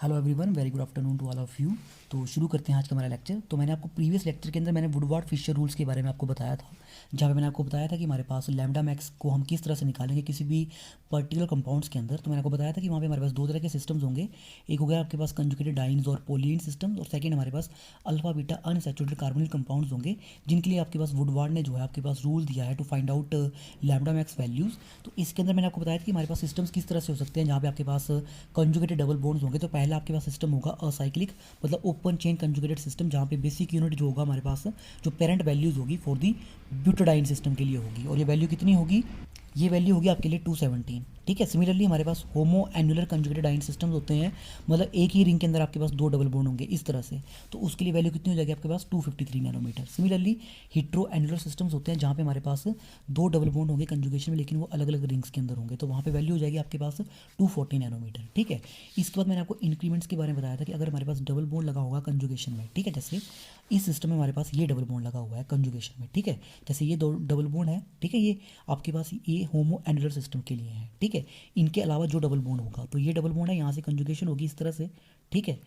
Hello everyone, very good afternoon to all of you. तो शुरू करते हैं आज का हमारा लेक्चर। तो मैंने आपको प्रीवियस लेक्चर के अंदर मैंने वुडवार्ड फिशर रूल्स के बारे में आपको बताया था, जहाँ पे मैंने आपको बताया था कि हमारे पास लैम्डा मैक्स को हम किस तरह से निकालेंगे किसी भी पर्टिकुलर कंपाउंड्स के अंदर। तो मैंने आपको बताया था कि वहाँ पे हमारे पास दो तरह के सिस्टम्स होंगे। एक हो गया आपके पास कंजुगेटेड डाइन्स और पोलियन सिस्टम्स, और सेकंड हमारे पास alpha beta unsaturated carbonyl compounds होंगे, जिनके लिए आपके पास वुडवार्ड ने जो है आपके पास रूल दिया है to find out lambda max values. तो इसके अंदर मैंने आपको बताया था कि हमारे पास सिस्टम्स किस तरह से हो सकते हैं, जहाँ पे आपके पास कंजुगेटेड डबल बॉन्ड्स होंगे। तो पहला आपके पास सिस्टम होगा असाइक्लिक, मतलब ओपन चेन कंजुगेटेड सिस्टम, जहाँ पे बेसिक यूनिट जो होगा हमारे पास जो पेरेंट वैल्यूज़ होगी फॉर दी ब्यूटाडाइन सिस्टम के लिए होगी, और ये वैल्यू कितनी होगी, ये वैल्यू होगी आपके लिए 217। ठीक है। सिमिलरली हमारे पास होमो एन्युलर कंजुगेटेड आयन सिस्टम्स होते हैं, मतलब एक ही रिंग के अंदर आपके पास दो डबल बॉन्ड होंगे इस तरह से। तो उसके लिए वैल्यू कितनी हो जाएगी आपके पास 253 nanometer. Similarly hetero annular systems होते हैं, जहाँ पे हमारे पास दो डबल बॉन्ड होंगे कंजुगेशन में, लेकिन वो अलग अलग रिंग्स के अंदर होंगे, तो वहाँ पे वैल्यू हो जाएगी आपके पास 240 नैनोमीटर। ठीक है। इसके बाद मैंने आपको इंक्रीमेंट्स के बारे में बताया था कि अगर हमारे पास डबल बॉन्ड लगा होगा कंजुगेशन में, ठीक है, जैसे इस सिस्टम में हमारे पास ये डबल बॉन्ड लगा हुआ है कंजुगेशन में, ठीक है, जैसे ये दो डबल बॉन्ड है, ठीक है, ये आपके पास ये होमो एन्युलर सिस्टम के लिए है। ठीक है। इनके अलावा जो डबल बॉन्ड होगा, तो ये डबल बॉन्ड है, यहाँ से कंजुगेशन होगी इस तरह से। ठीक है।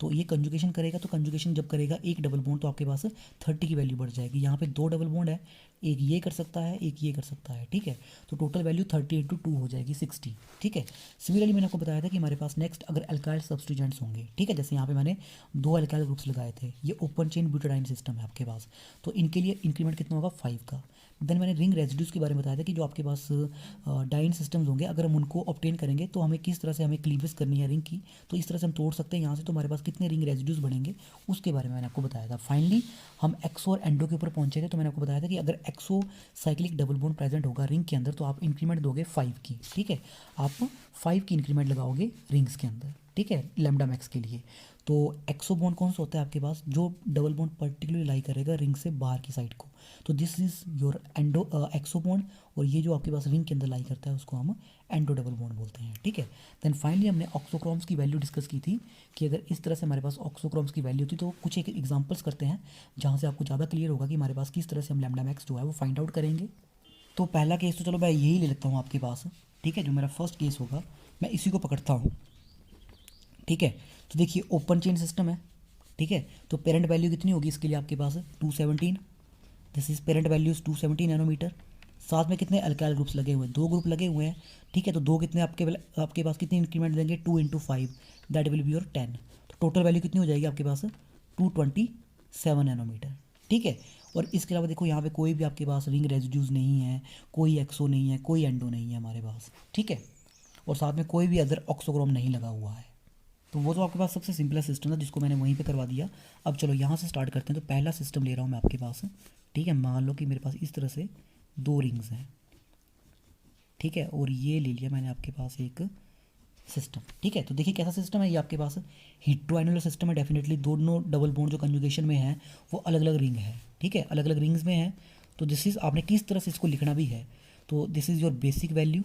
तो ये कंजुगेशन करेगा, तो कंजुगेशन जब करेगा एक डबल बॉन्ड, तो आपके पास 30 की वैल्यू बढ़ जाएगी। यहाँ पे दो डबल बॉन्ड है, एक ये कर सकता है, एक ये कर सकता है। ठीक है। तो टोटल वैल्यू 30 इंटू 2 हो जाएगी 60। ठीक है। सिमिलरली मैंने आपको बताया था कि हमारे पास नेक्स्ट अगर अल्काइल सब्स्टिट्यूएंट्स होंगे, ठीक है, जैसे यहाँ पे मैंने दो अल्काइल ग्रुप्स लगाए थे, ये ओपन चेन ब्यूटाडाइन सिस्टम है आपके पास, तो इनके लिए इंक्रीमेंट कितना होगा 5 का। देन मैंने रिंग रेजिड्यूज के बारे में बताया था कि जो आपके पास डाइन सिस्टम्स होंगे, अगर हम उनको ऑब्टेन करेंगे तो हमें किस तरह से हमें क्लीवेज करनी है रिंग की, तो इस तरह से हम तोड़ सकते हैं यहाँ से, तो हमारे पास कितने रिंग रेजिड्यूज बनेंगे उसके बारे में मैंने आपको बताया था। फाइनली हम एक्सो और एंडो के ऊपर पहुंचे थे, तो मैंने आपको बताया था कि अगर एक्सो साइक्लिक डबल बॉन्ड प्रेजेंट होगा रिंग के अंदर, तो आप इंक्रीमेंट दोगे 5 की। ठीक है। आप 5 की इंक्रीमेंट लगाओगे रिंग्स के अंदर, ठीक है, लैम्डा मैक्स के लिए। तो एक्सो बॉन्ड कौन सा होता है आपके पास, जो डबल बॉन्ड पर्टिकुलरली लाई करेगा रिंग से बाहर की साइड को, तो this is your endo exo bond. और ये जो आपके पास रिंग के अंदर लाई करता है उसको हम एंडो डबल बॉन्ड बोलते हैं। ठीक है। देन फाइनली हमने ऑक्सोक्रोम्स की वैल्यू डिस्कस की थी कि अगर इस तरह से हमारे पास ऑक्सोक्रोम्स की वैल्यू थी, तो कुछ एक एग्जांपल्स करते हैं जहाँ से आपको ज़्यादा क्लियर होगा कि हमारे पास किस तरह से हम लैम्डा मैक्स जो है वो फाइंड आउट करेंगे। तो पहला केस तो चलो मैं यही ले लेता हूँ आपके पास, ठीक है, जो मेरा फर्स्ट केस होगा मैं इसी को पकड़ता हूँ। ठीक है। तो देखिए ओपन चेन सिस्टम है, ठीक है, तो पेरेंट वैल्यू कितनी होगी इसके लिए आपके पास 217। This is parent values 217 nanometer. साथ में कितने अल्काइल ग्रुप्स लगे हुए हैं, दो ग्रुप लगे हुए हैं। ठीक है। तो दो कितने आपके पास कितने इंक्रीमेंट देंगे 2 into 5, that will be your 10। तो टोटल वैल्यू कितनी हो जाएगी आपके पास 227 नैनोमीटर। ठीक है। और इसके अलावा देखो यहाँ पे कोई भी आपके पास रिंग रेजिड्यूज नहीं है, कोई एक्सो नहीं है, कोई एंडो नहीं है हमारे पास। ठीक है। और साथ में कोई भी अदर ऑक्सोक्रोम नहीं लगा हुआ है। तो वो तो आपके पास सबसे सिंपलेस्ट सिस्टम था जिसको मैंने वहीं पे करवा दिया। अब चलो यहाँ से स्टार्ट करते हैं। तो पहला सिस्टम ले रहा हूँ मैं आपके पास, ठीक है, मान लो कि मेरे पास इस तरह से दो रिंग्स हैं, ठीक है, और ये ले लिया मैंने आपके पास एक सिस्टम। ठीक है। तो देखिए कैसा सिस्टम है ये आपके पास, हेट्रोएनुलर सिस्टम है डेफिनेटली, दोनों डबल बॉन्ड जो कंजुगेशन में है वो अलग अलग रिंग है। ठीक है, अलग अलग रिंग्स में है। तो दिस इज आपने किस तरह से इसको लिखना भी है, तो this is your basic value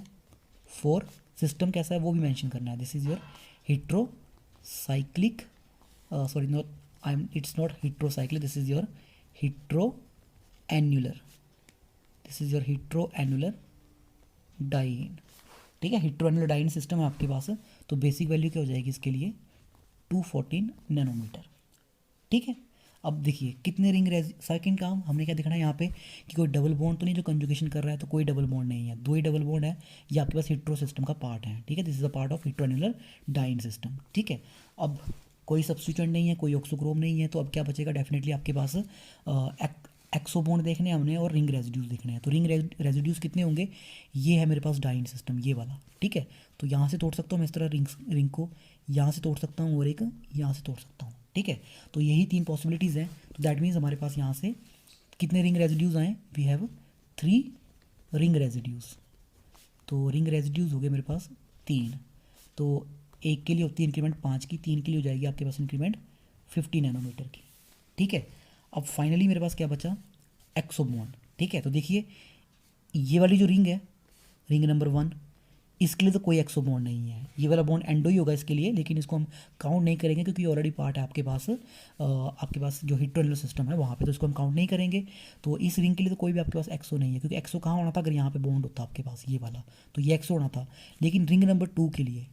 for system कैसा है वो भी मेंशन करना है। This is your hetero cyclic sorry, not it's not heterocyclic, this is your heteroannular, this is your heteroannular diene. ठीक है, heteroannular डाइन सिस्टम है आपके पास। तो बेसिक वैल्यू क्या हो जाएगी इसके लिए 214 नैनोमीटर। ठीक है। अब देखिए कितने रिंग सेकंड काम हमने क्या दिखाना है यहाँ पे कि कोई डबल बॉन्ड तो नहीं जो कंजुगेशन कर रहा है, तो कोई डबल बॉन्ड नहीं है, दो ही डबल बॉन्ड है, ये आपके पास हिट्रो सिस्टम का पार्ट है। ठीक है। This is a part of heteroannular diene system. ठीक है। अब कोई सब्स्टिट्यूएंट नहीं है, कोई ऑक्सोक्रोम नहीं है, तो अब क्या बचेगा, डेफिनेटली आपके पास एक्सो बॉन्ड देखने हैं हमने और रिंग रेजिड्यूज देखने हैं। तो रिंग रेजिड्यूज कितने होंगे, ये है मेरे पास डाइन सिस्टम ये वाला। ठीक है। तो यहाँ से तोड़ सकता हूँ मैं इस तरह रिंग को, यहाँ से तोड़ सकता हूँ और एक यहाँ से तोड़ सकता हूँ। ठीक है। तो यही तीन पॉसिबिलिटीज़ हैं। तो दैट मीन्स हमारे पास यहाँ से कितने रिंग रेजिड्यूज आए, वी हैव 3 रिंग रेजिड्यूज। तो रिंग रेजिड्यूज हो गए मेरे पास 3। तो एक के लिए होती है इंक्रीमेंट 5 की, 3 के लिए हो जाएगी आपके पास इंक्रीमेंट 50 नैनोमीटर की। ठीक है। अब फाइनली मेरे पास क्या बचा, एक्सो बॉन्ड। ठीक है। तो देखिए ये वाली जो रिंग है, रिंग नंबर 1, इसके लिए तो कोई एक्सो बॉन्ड नहीं है, ये वाला बॉन्ड एंडो ही होगा इसके लिए, लेकिन इसको हम काउंट नहीं करेंगे क्योंकि ऑलरेडी पार्ट है आपके पास जो हिट्रोएनुलर सिस्टम है वहाँ पे, तो इसको हम काउंट नहीं करेंगे। तो इस रिंग के लिए तो कोई भी आपके पास एक्सो नहीं है, क्योंकि एक्सो कहाँ होना था, अगर यहाँ पे बॉन्ड होता आपके पास ये वाला, तो ये एक्सो होना था। लेकिन रिंग नंबर 2 के लिए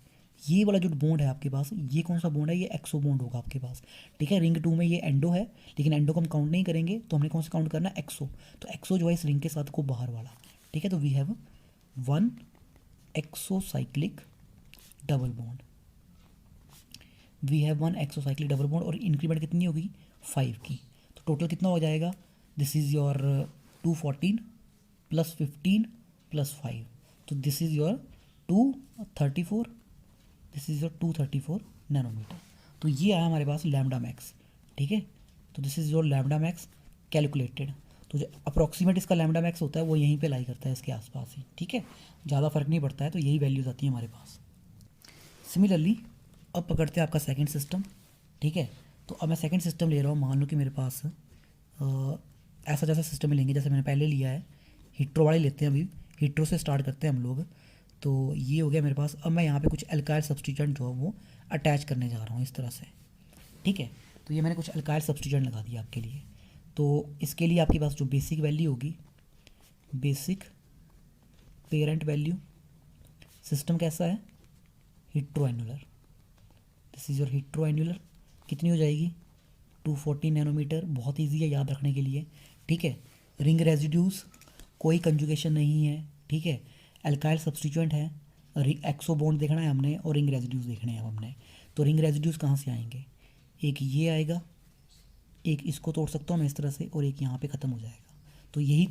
ये वाला जो बॉन्ड है आपके पास, ये कौन सा बॉन्ड है, ये एक्सो बॉन्ड होगा आपके पास, ठीक है। रिंग 2 में ये एंडो है, लेकिन एंडो को हम काउंट नहीं करेंगे, तो हमने कौन सा काउंट करना है, एक्सो। तो एक्सो जो है इस रिंग के साथ को बाहर वाला, ठीक है। तो we have 1 exocyclic double bond, we have 1 exocyclic double bond, और इंक्रीमेंट कितनी होगी, 5 की। तो टोटल कितना हो जाएगा, this is your 214 plus 15 plus 5, तो this is your 234, this is your 234 nanometer. तो ये आया हमारे पास लैम्डा मैक्स, ठीक है। तो this is your lambda max calculated. तो जो अप्रॉक्सीमेट इसका लैम्डा मैक्स होता है वो यहीं पे लाई करता है, इसके आसपास ही, ठीक है। ज़्यादा फर्क नहीं पड़ता है, तो यही वैल्यूज़ आती है हमारे पास। सिमिलरली अब पकड़ते हैं आपका सेकंड सिस्टम, ठीक है। तो अब मैं सेकंड सिस्टम ले रहा हूँ, मान लो कि मेरे पास ऐसा जैसा सिस्टम लेंगे जैसे मैंने पहले लिया है, हीट्रो वाले लेते हैं, अभी हीट्रो से स्टार्ट करते हैं हम लोग। तो ये हो गया मेरे पास। अब मैं यहाँ पे कुछ अल्काइल सब्स्टिट्यूएंट जो है वो अटैच करने जा रहा हूँ इस तरह से, ठीक है। तो ये मैंने कुछ अल्काइल सब्स्टिट्यूएंट लगा दिया आपके लिए। तो इसके लिए आपके पास जो बेसिक वैल्यू होगी, बेसिक पेरेंट वैल्यू, सिस्टम कैसा है, hetero annular, this is your hetero annular, कितनी हो जाएगी, 240 नैनोमीटर। बहुत ईजी है याद रखने के लिए, ठीक है। रिंग रेजिड्यूज, कोई कंजुगेशन नहीं है, ठीक है। अल्काइल सब्स्टिट्यूएंट है, एक्सो बॉन्ड देखना है हमने, और रिंग रेजिड्यूज देखने हैं अब हमने। तो रिंग रेजिड्यूज कहाँ से आएंगे, एक ये आएगा, एक इसको तोड़ सकता हूँ मैं इस तरह से, और एक यहाँ पे ख़त्म हो जाएगा। तो यही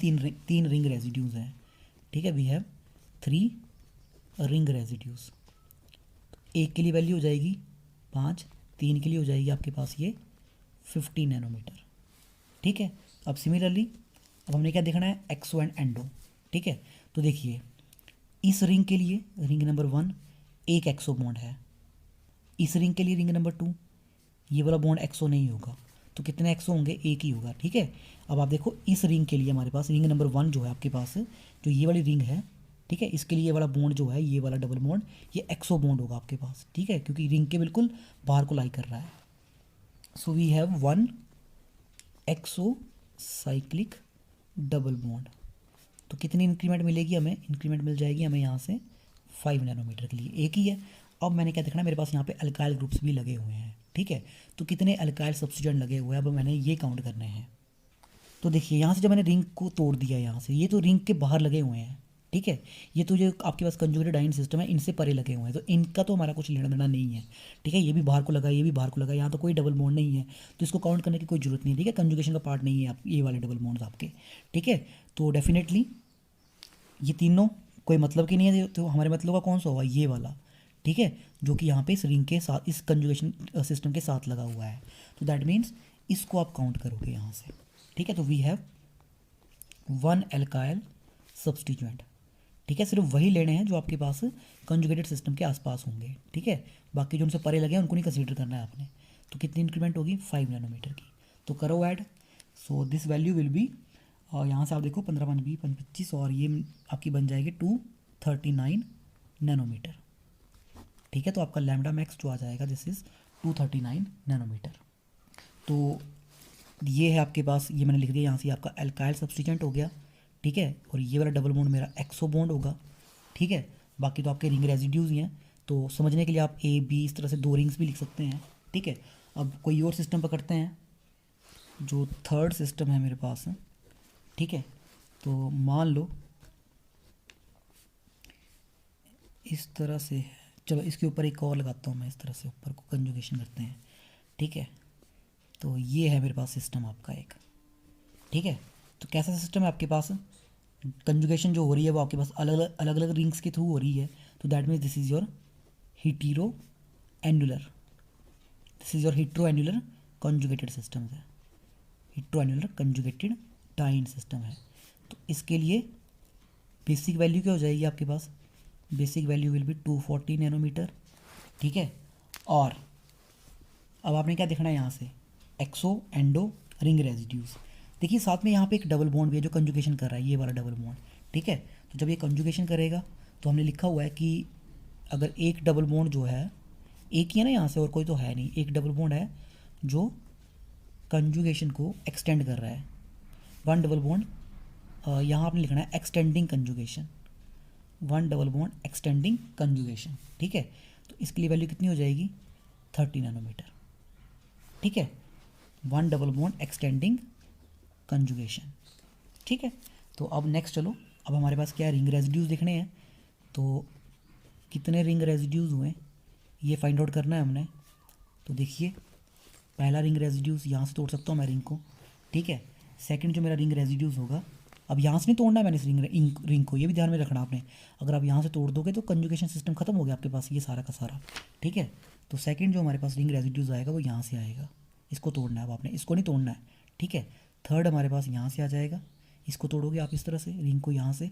तीन रिंग रेजिड्यूज हैं, ठीक है। We have 3 ring residues. एक के लिए वैल्यू हो जाएगी 5, 3 के लिए हो जाएगी आपके पास ये 50 नैनोमीटर, ठीक है। अब सिमिलरली अब हमने क्या देखना है, एक्सो एंड एंडो, ठीक है। तो देखिए इस रिंग के लिए रिंग नंबर 1 एक एक्सो बॉन्ड है, इस रिंग के लिए रिंग नंबर 2 ये वाला बॉन्ड एक्सो नहीं होगा, तो कितने एक्सो होंगे, एक ही होगा, ठीक है। अब आप देखो इस रिंग के लिए हमारे पास रिंग नंबर 1 जो है आपके पास, जो ये वाली रिंग है, ठीक है, इसके लिए ये वाला बॉन्ड जो है, ये वाला डबल बॉन्ड, ये एक्सो बॉन्ड होगा आपके पास, ठीक है, क्योंकि रिंग के बिल्कुल बाहर को लाई कर रहा है। So we have 1 exocyclic double bond. तो कितनी इंक्रीमेंट मिलेगी हमें, इंक्रीमेंट मिल जाएगी हमें यहाँ से 5 नैनोमीटर के लिए, एक ही है। अब मैंने क्या देखना है, मेरे पास यहाँ पे अल्काइल ग्रुप्स भी लगे हुए हैं, ठीक है। तो कितने अल्काइल सब्स्टिट्यूएंट लगे हुए हैं, अब मैंने ये काउंट करने हैं। तो देखिए यहाँ से जब मैंने रिंग को तोड़ दिया यहाँ से, ये तो रिंग के बाहर लगे हुए हैं, ठीक है। ये तो जो आपके पास कंजुगेटेड आयन सिस्टम है, इनसे परे लगे हुए हैं, तो इनका तो हमारा कुछ लेना देना नहीं है, ठीक है। ये भी बाहर को लगा, ये भी बाहर को लगा, यहाँ तो कोई डबल बॉन्ड नहीं है, तो इसको काउंट करने की कोई जरूरत नहीं है, ठीक है। कंजुगेशन का पार्ट नहीं है आप ये वाले डबल बॉन्ड्स आपके, ठीक है। तो डेफिनेटली ये तीनों कोई मतलब की नहीं है, तो हमारे मतलब का कौन सा होगा, ये वाला, ठीक है, जो कि यहाँ पे इस रिंग के साथ, इस कंजुगेशन सिस्टम के साथ लगा हुआ है। तो दैट मीन्स इसको आप काउंट करोगे यहाँ से, ठीक है। तो वी हैव 1 एल्काइल सब्स्टिट्यूएंट, ठीक है। सिर्फ वही लेने हैं जो आपके पास कंजुगेटेड सिस्टम के आसपास होंगे, ठीक है। बाकी जो उनसे परे लगे हैं उनको नहीं कंसीडर करना है आपने। तो कितनी इंक्रीमेंट होगी, 5 नैनोमीटर की। तो करो add, so this value will B, और यहाँ से आप देखो 15 5 20 25, और ये आपकी बन जाएगी 239 नैनोमीटर, ठीक है। तो आपका लैम्डा मैक्स जो आ जाएगा, दिस इज़ 239 नैनोमीटर। तो ये है आपके पास, ये मैंने लिख दिया यहाँ से, आपका एल्काइल सब्स्टिट्यूएंट हो गया, ठीक है। और ये वाला डबल बॉन्ड मेरा एक्सो बॉन्ड होगा, ठीक है। बाकी तो आपके रिंग रेजिड्यूज ही हैं, तो समझने के लिए आप ए बी इस तरह से 2 रिंग्स भी लिख सकते हैं, ठीक है। अब कोई और सिस्टम पकड़ते हैं, जो थर्ड सिस्टम है मेरे पास, ठीक है। तो मान लो इस तरह से, चलो इसके ऊपर एक और लगाता हूँ मैं, इस तरह से ऊपर को कंजुगेशन करते हैं, ठीक है। तो ये है मेरे पास सिस्टम आपका एक, ठीक है। तो कैसा सिस्टम है आपके पास, कंजुगेशन जो हो रही है वो आपके पास अलग अलग रिंग्स के थ्रू हो रही है। तो that means this is your hetero annular, this is your hetero annular conjugated system है, hetero annular conjugated diene system है। तो इसके लिए बेसिक वैल्यू क्या हो जाएगी आपके पास, basic value will be 240 nanometer, ठीक है। और अब आपने क्या देखना है यहाँ से, एक्सो एंडो रिंग रेजिड्यूज। देखिए साथ में यहाँ पे एक डबल बॉन्ड भी है जो कंजुगेशन कर रहा है, ये वाला डबल बॉन्ड, ठीक है। तो जब ये कंजुगेशन करेगा तो हमने लिखा हुआ है कि अगर एक डबल बॉन्ड जो है, एक ही है ना यहाँ से, और कोई तो है नहीं, एक डबल बॉन्ड है जो कंजुगेशन को एक्सटेंड कर रहा है, 1 डबल बॉन्ड, यहाँ आपने लिखना है extending conjugation, 1 double bond extending conjugation, ठीक है। तो इसके लिए वैल्यू कितनी हो जाएगी 30 नैनोमीटर। ठीक है, 1 डबल बॉन्ड एक्सटेंडिंग कंजुगेशन। ठीक है, तो अब नेक्स्ट चलो, अब हमारे पास क्या है, रिंग रेजिड्यूज देखने हैं। तो कितने रिंग रेजिड्यूज हुए ये फाइंड आउट करना है हमने। तो देखिए पहला रिंग रेजिड्यूज यहाँ से तोड़ सकता हूँ मैं रिंग को। ठीक है, सेकंड जो मेरा रिंग रेजिड्यूज होगा, अब यहाँ से नहीं तोड़ना है मैंने इस रिंग को, ये भी ध्यान में रखना आपने। अगर आप यहाँ से तोड़ दोगे तो कंजुगेशन सिस्टम खत्म हो गया आपके पास, ये सारा का सारा। ठीक है, तो सेकंड जो हमारे पास रिंग रेजिड्यूज आएगा वो यहाँ से आएगा, इसको तोड़ना है अब आपने, इसको नहीं तोड़ना है। ठीक है, थर्ड हमारे पास यहाँ से आ जाएगा, इसको तोड़ोगे आप इस तरह से रिंग को यहाँ से,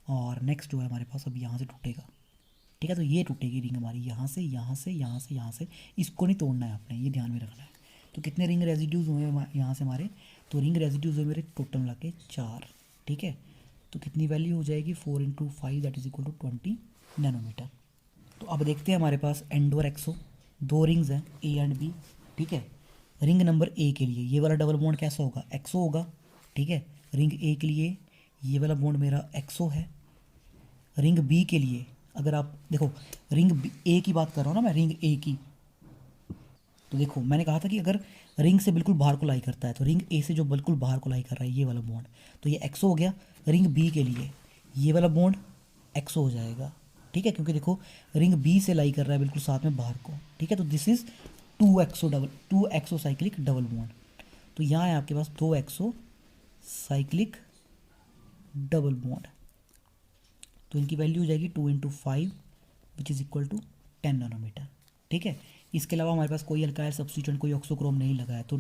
और नेक्स्ट जो है हमारे पास अब यहाँ से टूटेगा। ठीक है, तो ये टूटेगी रिंग हमारी यहाँ से यहाँ से यहाँ से यहाँ से, इसको नहीं तोड़ना है आपने, ये ध्यान में रखना है। तो कितने रिंग रेजिड्यूज हुए यहाँ से हमारे, तो रिंग रेजिड्यूज हुए मेरे टोटल मिला के 4। ठीक है, तो कितनी वैल्यू हो जाएगी 4 × 5 that is equal to 20 nanometer. तो अब देखते हैं हमारे पास एंड और एक्सो, दो रिंग्स हैं ए एंड बी। ठीक है, रिंग नंबर ए के लिए ये वाला डबल बॉन्ड कैसा होगा, एक्सो होगा। ठीक है, रिंग ए के लिए ये वाला बॉन्ड मेरा एक्सो है। रिंग बी के लिए अगर आप देखो, रिंग ए की बात कर रहा हूँ ना मैं, रिंग ए की, तो देखो मैंने कहा था कि अगर रिंग से बिल्कुल बाहर को लाई करता है, तो रिंग ए से जो बिल्कुल बाहर को लाई कर रहा है ये वाला बॉन्ड, तो ये एक्सो हो गया। रिंग बी के लिए ये वाला बॉन्ड एक्सो हो जाएगा। ठीक है, क्योंकि देखो रिंग बी से लाई कर रहा है बिल्कुल साथ में बाहर को। ठीक है, तो this is 2 exo cyclic double bond. तो यहाँ है आपके पास 2 एक्सो साइक्लिक डबल बॉन्ड, तो इनकी वैल्यू हो जाएगी 2 × 5 which is equal to 10 nanometer. ठीक है, इसके अलावा हमारे पास कोई अल्काइल सब्स्टिट्यूएंट, कोई ऑक्सोक्रोम नहीं लगा है, तो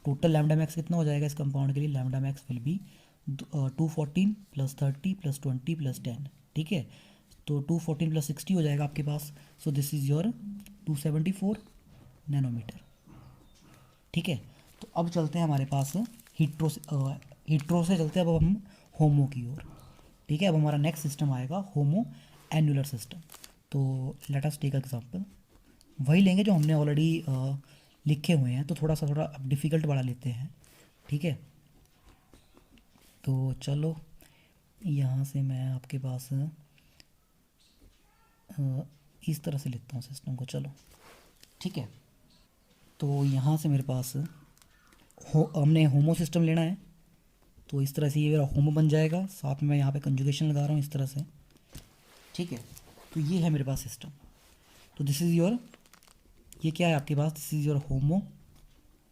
टोटल लैम्डा मैक्स कितना हो जाएगा इस कंपाउंड के लिए, लैम्डा मैक्स विल बी 214 + 30 + 20 + 10। ठीक है, तो 214 + 60 हो जाएगा आपके पास, so this is your 274 nanometer. ठीक है, तो अब चलते हैं हमारे पास हीट्रो से चलते हैं अब हम होमो की ओर। ठीक है, अब हमारा नेक्स्ट सिस्टम आएगा होमो एन्युलर सिस्टम। तो लेट अस टेक एग्जांपल, वही लेंगे जो हमने ऑलरेडी लिखे हुए हैं, तो थोड़ा अब डिफ़िकल्ट वाला लेते हैं। ठीक है, तो चलो यहाँ से मैं आपके पास इस तरह से लिखता हूँ सिस्टम को। चलो ठीक है, तो यहाँ से मेरे पास हमने होमो सिस्टम लेना है, तो इस तरह से ये मेरा होमो बन जाएगा, साथ में मैं यहाँ पे कंजुगेशन लगा रहा हूँ इस तरह से। ठीक है, तो ये है मेरे पास सिस्टम। तो दिस इज़ योर, ये क्या है आपके पास, this is your homo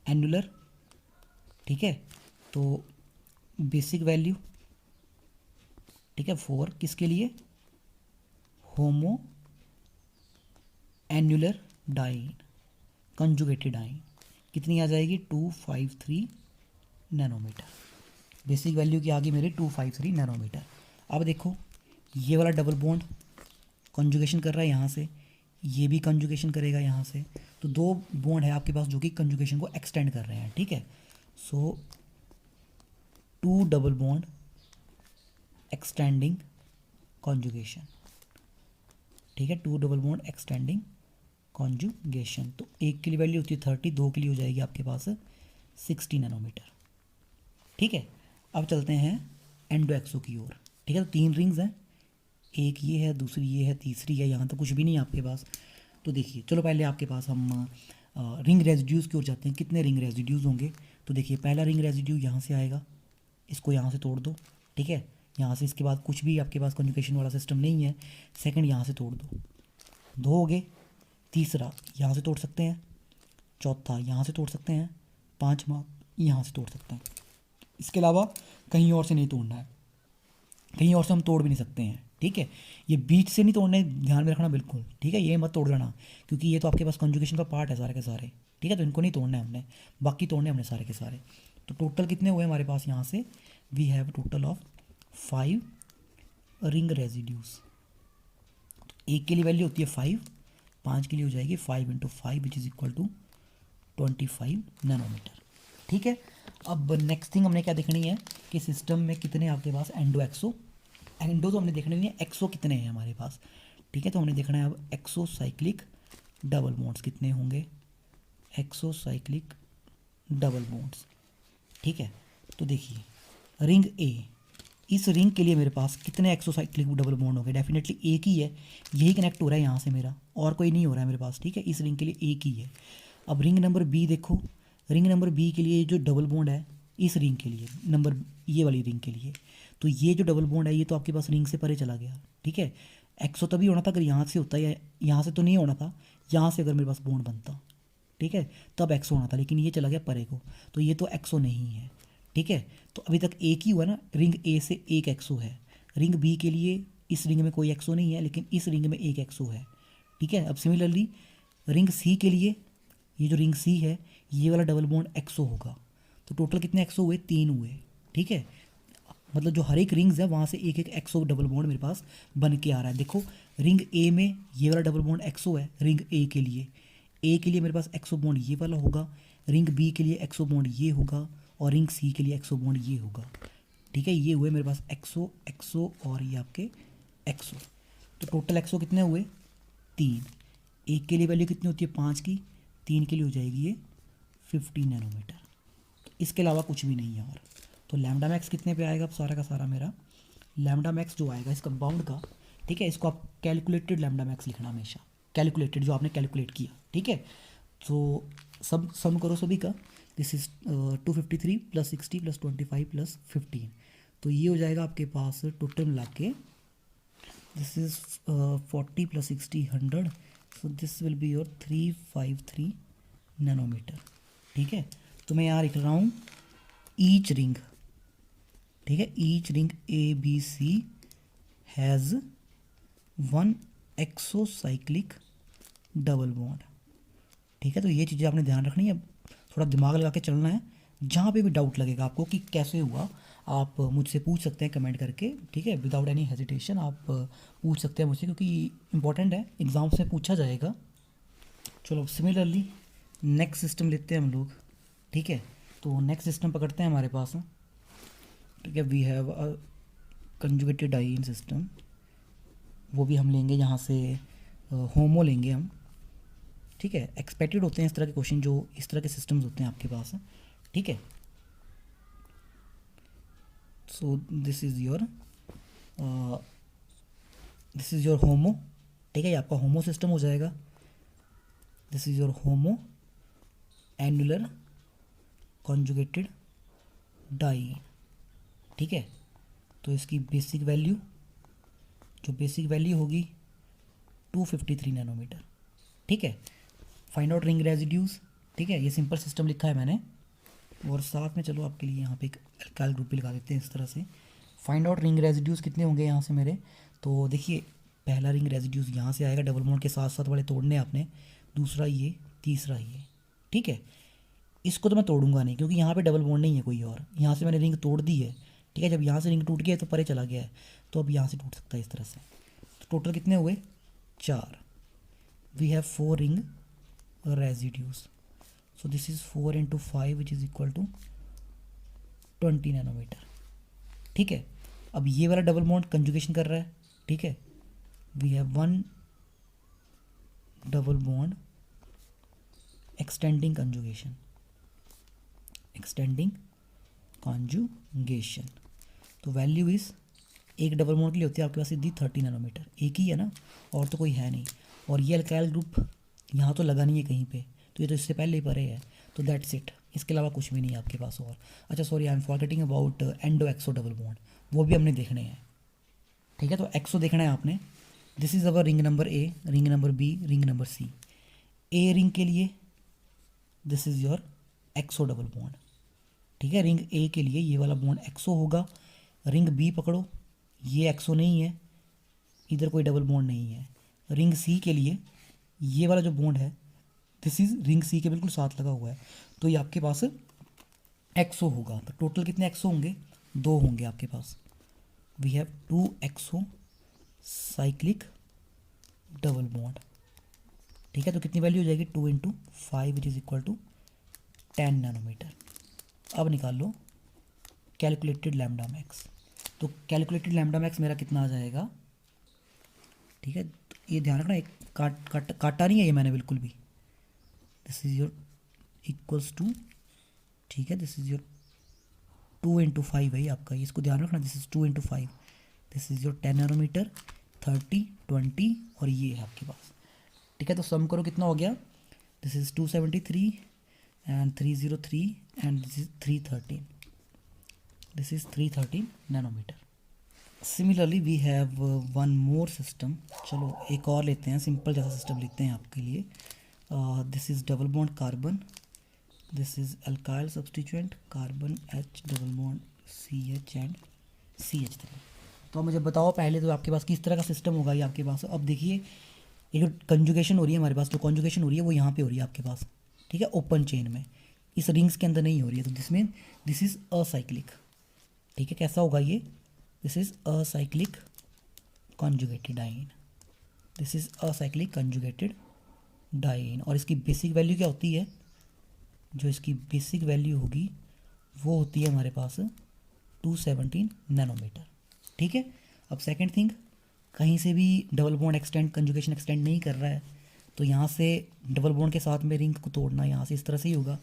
annular. ठीक है, तो बेसिक वैल्यू, ठीक है, 4 किसके लिए, होमो एन्युलर डाइन कंजुगेटेड डाइन, कितनी आ जाएगी 253 नैनोमीटर। बेसिक वैल्यू की आ गई मेरी 253 नैनोमीटर। अब देखो ये वाला डबल बॉन्ड कंजुगेशन कर रहा है यहाँ से, ये भी कंजुगेशन करेगा यहाँ से, तो दो बॉन्ड है आपके पास जो कि कंजुगेशन को एक्सटेंड कर रहे हैं। ठीक है, सो 2 डबल बॉन्ड एक्सटेंडिंग कॉन्जुगेशन। ठीक है, 2 डबल बॉन्ड एक्सटेंडिंग कॉन्जुगेशन, तो एक के लिए वैल्यू होती है 30, दो के लिए हो जाएगी आपके पास 60 नैनोमीटर। ठीक है, अब चलते हैं एंडो एक्सो की ओर। ठीक है, तो 3 रिंग्स हैं, एक ये है, दूसरी ये है, तीसरी है, यहाँ तो कुछ भी नहीं है आपके पास। तो देखिए चलो पहले आपके पास हम रिंग रेजिड्यूज़ की ओर जाते हैं, कितने रिंग रेजिड्यूज़ होंगे। तो देखिए पहला रिंग रेजिड्यू यहाँ से आएगा, इसको यहाँ से तोड़ दो। ठीक है, यहाँ से इसके बाद कुछ भी आपके पास कंजुगेशन वाला सिस्टम नहीं है। सेकंड यहाँ से तोड़ दो, 2 हो गए। तीसरा यहाँ से तोड़ सकते हैं, चौथा यहाँ से तोड़ सकते हैं, पाँचवा यहाँ से तोड़ सकते हैं। इसके अलावा कहीं और से नहीं तोड़ना है, कहीं और से हम तोड़ भी नहीं सकते हैं। ठीक है, ये बीच से नहीं तोड़ने, ध्यान में रखना बिल्कुल। ठीक है, ये मत तोड़ लेना, क्योंकि ये तो आपके पास कंजुगेशन का पार्ट है सारे के सारे। ठीक है, तो इनको नहीं तोड़ना है हमने, बाकी तोड़ने हमने सारे के सारे। तो टोटल कितने हुए हमारे पास यहाँ से, we have total of 5 ring residues. एक के लिए वैल्यू होती है 5, 5 के लिए हो जाएगी 5 × 5 which is equal to 25 nanometer. ठीक है, अब नेक्स्ट थिंग हमने क्या देखनी है कि सिस्टम में कितने आपके पास एंडो एक्सो, एंडो तो हमने देखने नहीं है, एक्सो कितने हैं हमारे पास। ठीक है, तो हमने देखना है अब एक्सो साइक्लिक डबल बॉन्ड्स कितने होंगे, एक्सो साइक्लिक डबल बॉन्ड्स। ठीक है, तो देखिए रिंग ए, इस रिंग के लिए मेरे पास कितने एक्सोसाइक्लिक डबल बॉन्ड हो गए? डेफिनेटली एक ही है, यही कनेक्ट हो रहा है यहाँ से मेरा, और कोई नहीं हो रहा है मेरे पास, ठीक है। इस रिंग के लिए एक ही है। अब रिंग नंबर बी देखो, रिंग नंबर बी के लिए जो डबल बॉन्ड है इस रिंग के लिए, नंबर ये वाली रिंग के लिए, तो ये जो डबल बॉन्ड है ये तो आपके पास रिंग से परे चला गया, ठीक है। एक्सो तभी होना था अगर यहाँ से होता, या यहाँ से तो नहीं होना था, यहाँ से अगर मेरे पास बॉन्ड बनता, ठीक है, तब एक्सो होना था, लेकिन ये चला गया परे को, तो ये तो एक्सो नहीं है, ठीक है। तो अभी तक एक ही हुआ ना, रिंग ए से एक एक्सो है, रिंग बी के लिए इस रिंग में कोई एक्सो नहीं है, लेकिन इस रिंग में एक एक्सो है, ठीक है। अब सिमिलरली रिंग सी के लिए, ये जो रिंग सी है ये वाला डबल बॉन्ड एक्सो होगा, तो टोटल कितने एक्सो हुए? 3 हुए, ठीक है। मतलब जो हर एक रिंग्स है वहाँ से एक एक एक्सो डबल बॉन्ड मेरे पास बन के आ रहा है। देखो रिंग ए में ये वाला डबल बॉन्ड एक्सो है, रिंग ए के लिए मेरे पास एक्सो बॉन्ड ये वाला होगा, रिंग बी के लिए एक्सो बॉन्ड ये होगा, और रिंग सी के लिए एक्सो बॉन्ड ये होगा, ठीक है। ये हुए मेरे पास एक्सो एक्सो और ये आपके एक्सो। तो टोटल एक्सो कितने हुए? 3। एक के लिए वैल्यू कितनी होती है? 5 की, 3 के लिए हो जाएगी ये 50 नैनोमीटर। तो इसके अलावा कुछ भी नहीं है और। तो लैम्डा मैक्स कितने पे आएगा? अब सारा का सारा मेरा लैम्डा मैक्स जो आएगा इस कंपाउंड का, ठीक है, इसको आप कैलकुलेटेड लैम्डा मैक्स लिखना हमेशा, कैलकुलेटेड जो आपने कैलकुलेट किया, ठीक है। तो सब सम करो सभी का, दिस इज 253 + 60 + 25 + 15, तो ये हो जाएगा आपके पास टोटल मिला के, this is 40 + 60 100, so this will be your 353 nanometer, ठीक है। तो मैं यहाँ लिख रहा हूँ ईच रिंग, ठीक है, each ring A B C has 1 exocyclic double bond, ठीक है। तो ये चीज़ें आपने ध्यान रखनी है, थोड़ा दिमाग लगा के चलना है। जहाँ पे भी डाउट लगेगा आपको कि कैसे हुआ, आप मुझसे पूछ सकते हैं कमेंट करके, ठीक है, विदाउट एनी हेजिटेशन आप पूछ सकते हैं मुझसे, क्योंकि इंपॉर्टेंट है, एग्ज़ाम्स में पूछा जाएगा। चलो सिमिलरली नेक्स्ट सिस्टम लेते हैं हम लोग, ठीक है। तो नेक्स्ट सिस्टम पकड़ते हैं हमारे पास, ठीक है, we have a conjugated diene system, वो भी हम लेंगे यहाँ से होमो लेंगे हम, ठीक है। एक्सपेक्टेड होते हैं इस तरह के क्वेश्चन, जो इस तरह के सिस्टम्स होते हैं आपके पास, ठीक है। So this is your homo, ठीक है, ये आपका होमो सिस्टम हो जाएगा। This is your homo annular conjugated diene, ठीक है। तो इसकी बेसिक वैल्यू होगी 253 नैनोमीटर, ठीक है। फाइंड आउट रिंग रेजिड्यूज, ठीक है, ये सिंपल सिस्टम लिखा है मैंने, और साथ में चलो आपके लिए यहाँ पे एक अल्काइल ग्रुप भी लगा देते हैं इस तरह से। फाइंड आउट रिंग रेजिड्यूज कितने होंगे यहाँ से मेरे, तो देखिए पहला रिंग रेजिड्यूज यहाँ से आएगा, डबल बॉन्ड के साथ साथ वाले तोड़ने आपने, दूसरा ये, तीसरा ये, ठीक है। इसको तो मैं तोड़ूंगा नहीं क्योंकि यहाँ पे डबल बॉन्ड नहीं है कोई और, यहाँ से मैंने रिंग तोड़ दी है, ठीक है। जब यहाँ से रिंग टूट गया है तो परे चला गया है, तो अब यहाँ से टूट सकता है इस तरह से। तो टोटल कितने हुए? 4। We have 4 ring residues, so this is 4 × 5 which is equal to 20 nanometer, ठीक है। अब ये वाला डबल बॉन्ड कंजुगेशन कर रहा है, ठीक है, we have 1 double bond extending conjugation, तो वैल्यू इज, एक डबल बॉन्ड के लिए होती है आपके पास सीधी 30 नैनोमीटर, एक ही है ना, और तो कोई है नहीं, और ये अल्काइल ग्रुप यहाँ तो लगा नहीं है कहीं पे, तो ये तो इससे पहले ही परे है, तो दैट्स इट, इसके अलावा कुछ भी नहीं है आपके पास और। अच्छा sorry, I am forgetting about endo exo double bond, वो भी हमने देखने हैं, ठीक है। तो एक्सो देखना है आपने, this is our ring number A, ring number B, ring number C. A ring के लिए this is your exo double bond, ठीक है, रिंग ए के लिए ये वाला बॉन्ड एक्सो होगा। रिंग बी पकड़ो, ये एक्सो नहीं है, इधर कोई डबल बॉन्ड नहीं है। रिंग सी के लिए ये वाला जो बॉन्ड है दिस इज रिंग सी के बिल्कुल साथ लगा हुआ है, तो ये आपके पास एक्सो होगा। तो टोटल कितने एक्सो होंगे? 2 होंगे आपके पास। We have 2 exo cyclic double bond, ठीक है। तो कितनी वैल्यू हो जाएगी? 2 × 5 which is equal to 10 nanometer. अब निकाल लो कैलकुलेटेड लैम्डा मैक्स, तो कैलकुलेटेड लैम्डा मैक्स मेरा कितना आ जाएगा, ठीक है। तो ये ध्यान रखना, एक काटा नहीं है ये मैंने बिल्कुल भी, this is your equals to, ठीक है, दिस इज योर 2 × 5 है ये आपका, इसको ध्यान रखना, this is 2 × 5, this is your 10 nanometer, 30, 20 और ये है आपके पास। ठीक है, तो सम करो कितना हो गया, this is 273 and 303 and this is 313, this is 313 nanometer. Similarly we have one more system, चलो एक और लेते हैं, सिंपल जैसा सिस्टम लेते हैं आपके लिए। This is double bond carbon, this is alkyl substituent carbon H double bond CH and CH3। तो मुझे बताओ पहले तो आपके पास किस तरह का सिस्टम होगा ये आपके पास। अब देखिए ये जो कंजुगेशन हो रही है हमारे पास, जो कॉन्जुगेशन हो रही है वो यहाँ पे हो रही है आपके पास, ठीक है, ओपन चेन में, इस रिंग्स के अंदर नहीं हो रही है, तो जिसमें दिस इज़ असाइक्लिक। ठीक है, कैसा होगा ये, this is acyclic conjugated diene, this is acyclic conjugated diene. और इसकी बेसिक वैल्यू क्या होती है, जो इसकी बेसिक वैल्यू होगी वो होती है हमारे पास 217 नैनोमीटर। ठीक है, अब सेकंड थिंग, कहीं से भी double bond extend conjugation extend नहीं कर रहा है, तो यहाँ से डबल बॉन्ड के साथ में रिंग को तोड़ना यहाँ से इस तरह से ही होगा,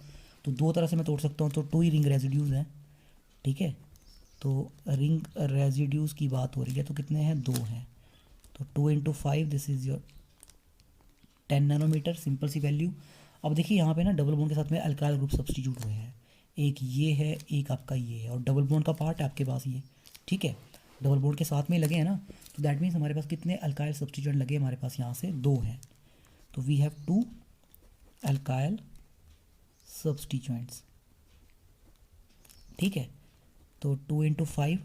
तो दो तरह से मैं तोड़ सकता हूँ, तो 2 ही रिंग रेजिड्यूज़ हैं। ठीक है, तो रिंग रेजिड्यूज़ की बात हो रही है, तो कितने हैं, 2 हैं, तो 2 × 5 this is your 10 nanometer, simple सी वैल्यू। अब देखिए यहाँ पे ना डबल बॉन्ड के साथ में अल्काइल ग्रुप सब्स्टिट्यूट हुए हैं, एक ये है एक आपका ये है, और डबल बॉन्ड का पार्ट है आपके पास ये। ठीक है, डबल बॉन्ड के साथ में लगे हैं ना, तो दैट मीन्स हमारे पास कितने अल्काइल सब्स्टिट्यूएंट लगे, हमारे पास यहाँ से 2 हैं, तो वी हैव 2 अल्काइल सब्स्टिट्यूएंट्स। ठीक है, तो 2 × 5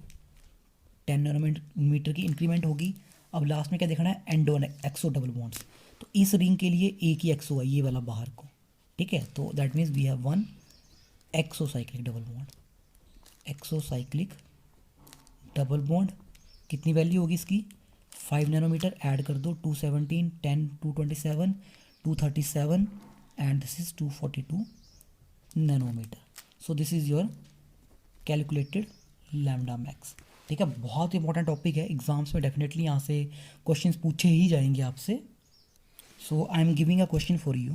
10 नैनोमीटर की इंक्रीमेंट होगी। अब लास्ट में क्या देखना है, एंडो एक्सो डबल बॉन्ड्स, तो इस रिंग के लिए एक ही एक्सो है, ये वाला बाहर को। ठीक है, तो that means we have 1 exocyclic double bond, exocyclic double bond. कितनी वैल्यू होगी इसकी, 5 नैनोमीटर, ऐड कर दो, 217, 10, 227, 237 and this is 242 nanometer. So this is your calculated lambda max. ठीक है, बहुत इंपॉर्टेंट टॉपिक है, एग्जाम्स में डेफिनेटली यहाँ से क्वेश्चंस पूछे ही जाएंगे आपसे। So I am giving a question for you.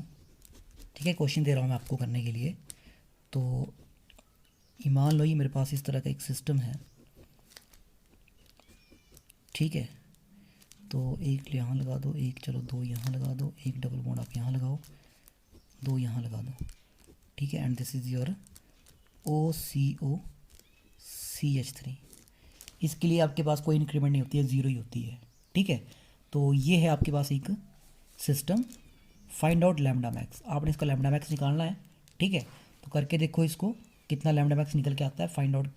ठीक है, क्वेश्चन दे रहा हूँ मैं आपको करने के लिए। तो मान लो ये मेरे पास इस तरह का एक सिस्टम है। ठीक है, तो एक यहाँ लगा दो, एक चलो 2 यहाँ लगा दो, एक डबल बॉन्ड आप यहाँ लगाओ, 2 यहाँ लगा दो। ठीक है, and this is your OCO CH3। इसके लिए आपके पास कोई इंक्रीमेंट नहीं होती है, 0 ही होती है। ठीक है, तो ये है आपके पास एक system. Find out lambda max, आपने इसका लैम्डा मैक्स निकालना है। ठीक है, तो करके देखो इसको, कितना लैम्डा मैक्स निकल के आता है। फाइंड आउट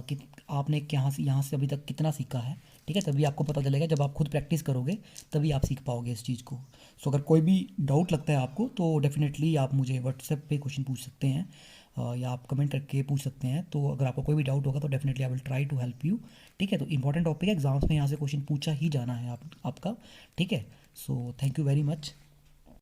कि आपने यहाँ से अभी तक कितना सीखा है। ठीक है, तभी आपको पता चलेगा, जब आप खुद प्रैक्टिस करोगे तभी आप सीख पाओगे इस चीज़ को। सो अगर कोई भी डाउट लगता है आपको, तो डेफिनेटली आप मुझे व्हाट्सएप पे क्वेश्चन पूछ सकते हैं, या आप कमेंट करके पूछ सकते हैं। तो अगर आपको कोई भी डाउट होगा तो definitely I will try to help you. ठीक है, तो इंपॉर्टेंट टॉपिक है, एग्जाम्स में यहाँ से क्वेश्चन पूछा ही जाना है आपका। ठीक है, so thank you very much.